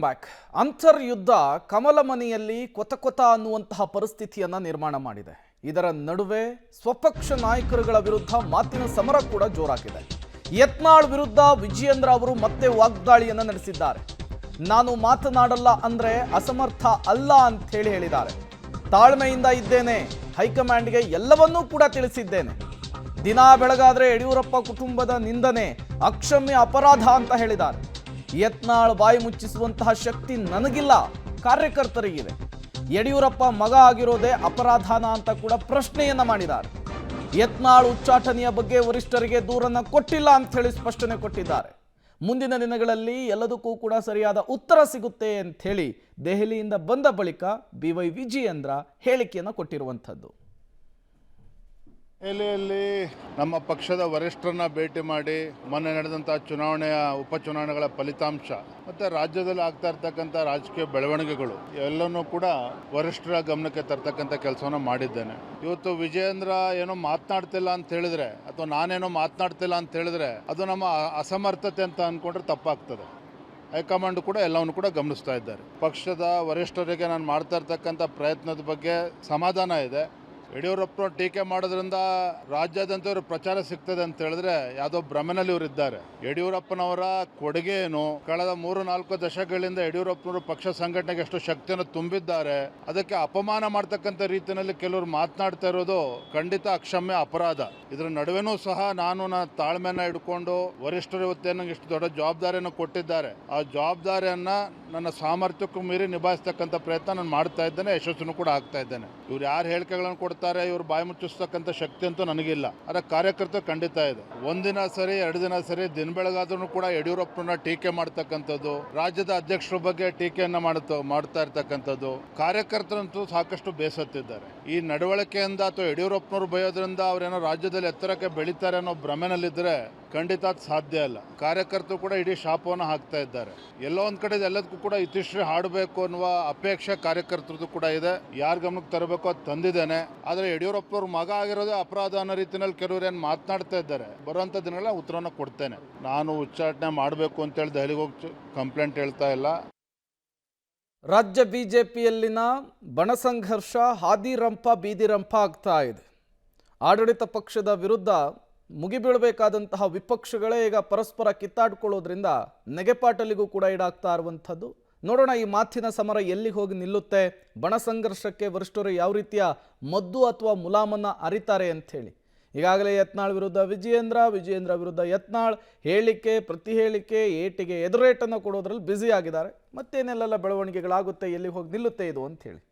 Back ಅಂತರ್ಯುದ್ಧ ಕಮಲ ಮನೆಯಲ್ಲಿ ಕೊತ ಅನ್ನುವಂತಹ ಪರಿಸ್ಥಿತಿಯನ್ನ ನಿರ್ಮಾಣ ಮಾಡಿದೆ. ಇದರ ನಡುವೆ ಸ್ವಪಕ್ಷ ನಾಯಕರುಗಳ ವಿರುದ್ಧ ಮಾತಿನ ಸಮರ ಕೂಡ ಜೋರಾಗಿದೆ. ಯತ್ನಾಳ್ ವಿರುದ್ಧ ವಿಜಯೇಂದ್ರ ಅವರು ಮತ್ತೆ ವಾಗ್ದಾಳಿಯನ್ನ ನಡೆಸಿದ್ದಾರೆ. ನಾನು ಮಾತನಾಡಲ್ಲ ಅಂದ್ರೆ ಅಸಮರ್ಥ ಅಲ್ಲ ಅಂತ ಹೇಳಿದ್ದಾರೆ. ತಾಳ್ಮೆಯಿಂದ ಇದ್ದೇನೆ, ಹೈಕಮಾಂಡ್ಗೆ ಎಲ್ಲವನ್ನೂ ಕೂಡ ತಿಳಿಸಿದ್ದೇನೆ. ದಿನ ಬೆಳಗಾದ್ರೆ ಯಡಿಯೂರಪ್ಪ ಕುಟುಂಬದ ನಿಂದನೆ ಅಕ್ಷಮ್ಯ ಅಪರಾಧ ಅಂತ ಹೇಳಿದ್ದಾರೆ. ಯತ್ನಾಳ್ ಬಾಯಿ ಮುಚ್ಚಿಸುವಂತಹ ಶಕ್ತಿ ನನಗಿಲ್ಲ, ಕಾರ್ಯಕರ್ತರಿಗಿದೆ. ಯಡಿಯೂರಪ್ಪ ಮಗ ಆಗಿರೋದೇ ಅಪರಾಧನ ಅಂತ ಕೂಡ ಪ್ರಶ್ನೆಯನ್ನ ಮಾಡಿದ್ದಾರೆ. ಯತ್ನಾಳ್ ಉಚ್ಚಾಟನೆಯ ಬಗ್ಗೆ ವರಿಷ್ಠರಿಗೆ ದೂರನ್ನ ಕೊಟ್ಟಿಲ್ಲ ಅಂತ ಹೇಳಿ ಸ್ಪಷ್ಟನೆ ಕೊಟ್ಟಿದ್ದಾರೆ. ಮುಂದಿನ ದಿನಗಳಲ್ಲಿ ಎಲ್ಲದಕ್ಕೂ ಕೂಡ ಸರಿಯಾದ ಉತ್ತರ ಸಿಗುತ್ತೆ ಅಂತ ಹೇಳಿ ದೆಹಲಿಯಿಂದ ಬಂದ ಬಳಿಕ BY ವಿಜಯೇಂದ್ರ ಹೇಳಿಕೆಯನ್ನು ಕೊಟ್ಟಿರುವಂಥದ್ದು. ದೆಹಲಿಯಲ್ಲಿ ನಮ್ಮ ಪಕ್ಷದ ವರಿಷ್ಠರನ್ನ ಭೇಟಿ ಮಾಡಿ ಮೊನ್ನೆ ನಡೆದಂಥ ಉಪಚುನಾವಣೆಗಳ ಫಲಿತಾಂಶ ಮತ್ತು ರಾಜ್ಯದಲ್ಲಿ ಆಗ್ತಾ ಇರ್ತಕ್ಕಂಥ ರಾಜಕೀಯ ಬೆಳವಣಿಗೆಗಳು ಎಲ್ಲನೂ ಕೂಡ ವರಿಷ್ಠರ ಗಮನಕ್ಕೆ ತರ್ತಕ್ಕಂಥ ಕೆಲಸವನ್ನು ಮಾಡಿದ್ದೇನೆ. ಇವತ್ತು ವಿಜಯೇಂದ್ರ ಏನೋ ಮಾತನಾಡ್ತಿಲ್ಲ ಅಂತ ಹೇಳಿದ್ರೆ ಅಥವಾ ನಾನೇನೋ ಮಾತನಾಡ್ತಿಲ್ಲ ಅಂತ ಹೇಳಿದ್ರೆ ಅದು ನಮ್ಮ ಅಸಮರ್ಥತೆ ಅಂತ ಅಂದ್ಕೊಂಡ್ರೆ ತಪ್ಪಾಗ್ತದೆ. ಹೈಕಮಾಂಡ್ ಕೂಡ ಎಲ್ಲವನ್ನು ಕೂಡ ಗಮನಿಸ್ತಾ ಇದ್ದಾರೆ. ಪಕ್ಷದ ವರಿಷ್ಠರಿಗೆ ನಾನು ಮಾಡ್ತಾ ಇರ್ತಕ್ಕಂಥ ಪ್ರಯತ್ನದ ಬಗ್ಗೆ ಸಮಾಧಾನ ಇದೆ. ಯಡಿಯೂರಪ್ಪನ ಟೀಕೆ ಮಾಡೋದ್ರಿಂದ ರಾಜ್ಯಾದ್ಯಂತ ಇವರು ಪ್ರಚಾರ ಸಿಗ್ತದೆ ಅಂತ ಹೇಳಿದ್ರೆ ಯಾವುದೋ ಭ್ರಮೆನಲ್ಲಿ ಇವರು ಇದ್ದಾರೆ. ಯಡಿಯೂರಪ್ಪನವರ ಕೊಡುಗೆ ಏನು, ಕಳೆದ 3-4 ದಶಕಗಳಿಂದ ಯಡಿಯೂರಪ್ಪನವರು ಪಕ್ಷ ಸಂಘಟನೆಗೆ ಎಷ್ಟು ಶಕ್ತಿಯನ್ನು ತುಂಬಿದ್ದಾರೆ, ಅದಕ್ಕೆ ಅಪಮಾನ ಮಾಡ್ತಕ್ಕಂಥ ರೀತಿಯಲ್ಲಿ ಕೆಲವರು ಮಾತನಾಡ್ತಾ ಇರೋದು ಖಂಡಿತ ಅಕ್ಷಮ್ಯ ಅಪರಾಧ. ಇದರ ನಡುವೆನೂ ಸಹ ನಾನು ತಾಳ್ಮೆನ ಹಿಡ್ಕೊಂಡು ವರಿಷ್ಠರು ಇವತ್ತೇನು ಇಷ್ಟು ದೊಡ್ಡ ಜವಾಬ್ದಾರಿಯನ್ನು ಕೊಟ್ಟಿದ್ದಾರೆ, ಆ ಜವಾಬ್ದಾರಿಯನ್ನ ನನ್ನ ಸಾಮರ್ಥ್ಯಕ್ಕೂ ಮೀರಿ ನಿಭಾಯಿಸ್ತಕ್ಕಂಥ ಪ್ರಯತ್ನ ನಾನು ಮಾಡ್ತಾ ಇದ್ದೇನೆ, ಯಶಸ್ಸನ್ನು ಕೂಡ ಆಗ್ತಾ ಇದ್ದೇನೆ. ಇವ್ರು ಯಾರು ಹೇಳಿಕೆಗಳನ್ನು ಕೊಡ್ತಾರೆ, ಇವ್ರು ಬಾಯಿ ಮುಚ್ಚಿಸ್ತಕ್ಕಂಥ ಶಕ್ತಿ ಅಂತೂ ನನಗಿಲ್ಲ. ಅದರ ಕಾರ್ಯಕರ್ತರು ಖಂಡಿತ ಇದೆ. ಒಂದಿನ ಸರಿ 2 ದಿನ ಸರಿ ದಿನ ಬೆಳಗಾದ್ರೂ ಕೂಡ ಯಡಿಯೂರಪ್ಪನ ಟೀಕೆ ಮಾಡ್ತಕ್ಕಂಥದ್ದು, ರಾಜ್ಯದ ಅಧ್ಯಕ್ಷರ ಬಗ್ಗೆ ಟೀಕೆಯನ್ನ ಮಾಡ್ತಾ ಇರ್ತಕ್ಕಂಥದ್ದು, ಕಾರ್ಯಕರ್ತರಂತೂ ಸಾಕಷ್ಟು ಬೇಸತ್ತಿದ್ದಾರೆ. ಈ ನಡವಳಿಕೆಯಿಂದ ಅಥವಾ ಯಡಿಯೂರಪ್ಪನವ್ರು ಬಯೋದ್ರಿಂದ ಅವರೇನೋ ರಾಜ್ಯದಲ್ಲಿ ಎತ್ತರಕ್ಕೆ ಬೆಳೀತಾರೆ ಅನ್ನೋ ಭ್ರಮೆನಲ್ಲಿದ್ದರೆ ಖಂಡಿತ ಅದು ಸಾಧ್ಯ ಇಲ್ಲ. ಕಾರ್ಯಕರ್ತರು ಕೂಡ ಇಡೀ ಶಾಪವನ್ನು ಹಾಕ್ತಾ ಇದ್ದಾರೆ. ಎಲ್ಲೋ ಒಂದು ಕಡೆ ಎಲ್ಲದಕ್ಕೂ ಕೂಡ ಇತಿಶ್ರೀ ಹಾಡಬೇಕು ಅನ್ನುವ ಅಪೇಕ್ಷೆ ಕಾರ್ಯಕರ್ತರದ್ದು ಕೂಡ ಇದೆ. ಯಾರ ಗಮನಕ್ಕೆ ತರಬೇಕು ಅದು ತಂದಿದ್ದೇನೆ. ಆದರೆ ಯಡಿಯೂರಪ್ಪನವ್ರ ಮಗ ಆಗಿರೋದೇ ಅಪರಾಧ ಅನ್ನೋ ರೀತಿಯಲ್ಲಿ ಕೆಲವರು ಏನು ಮಾತನಾಡ್ತಾ ಇದ್ದಾರೆ. ಬರುವಂಥ ದಿನಗಳ ಉತ್ತರವನ್ನು ಕೊಡ್ತೇನೆ. ನಾನು ಉಚ್ಚಾಟನೆ ಮಾಡಬೇಕು ಅಂತೇಳಿ ದೆಹಲಿಗೆ ಹೋಗಿ ಕಂಪ್ಲೇಂಟ್ ಹೇಳ್ತಾ ಇಲ್ಲ. ರಾಜ್ಯ ಬಿಜೆಪಿಯಲ್ಲಿನ ಬಣಸಂಘರ್ಷ ಹಾದಿರಂಪ ಬೀದಿರಂಪ ಆಗ್ತಾ ಇದೆ. ಆಡಳಿತ ಪಕ್ಷದ ವಿರುದ್ಧ ಮುಗಿಬೀಳಬೇಕಾದಂತಹ ವಿಪಕ್ಷಗಳೇ ಈಗ ಪರಸ್ಪರ ಕಿತ್ತಾಡ್ಕೊಳ್ಳೋದ್ರಿಂದ ನೆಗೆಪಾಟಲಿಗೂ ಕೂಡ ಈಡಾಗ್ತಾ ಇರುವಂಥದ್ದು. ನೋಡೋಣ ಈ ಮಾತಿನ ಸಮರ ಎಲ್ಲಿಗೆ ಹೋಗಿ ನಿಲ್ಲುತ್ತೆ, ಬಣಸಂಘರ್ಷಕ್ಕೆ ವರಿಷ್ಠರು ಯಾವ ರೀತಿಯ ಮದ್ದು ಅಥವಾ ಮುಲಾಮನ್ನ ಅರಿತಾರೆ ಅಂಥೇಳಿ. ಈಗಾಗಲೇ ಯತ್ನಾಳ್ ವಿರುದ್ಧ ವಿಜಯೇಂದ್ರ ವಿರುದ್ಧ ಯತ್ನಾಳ್ ಹೇಳಿಕೆ ಪ್ರತಿ ಹೇಳಿಕೆ ಏಟಿಗೆ ಎದುರೇಟನ್ನು ಕೊಡೋದ್ರಲ್ಲಿ ಬ್ಯುಸಿ ಆಗಿದ್ದಾರೆ. ಮತ್ತೇನೆಲ್ಲ ಬೆಳವಣಿಗೆಗಳಾಗುತ್ತೆ, ಎಲ್ಲಿಗೆ ಹೋಗಿ ನಿಲ್ಲುತ್ತೆ ಇದು ಅಂಥೇಳಿ.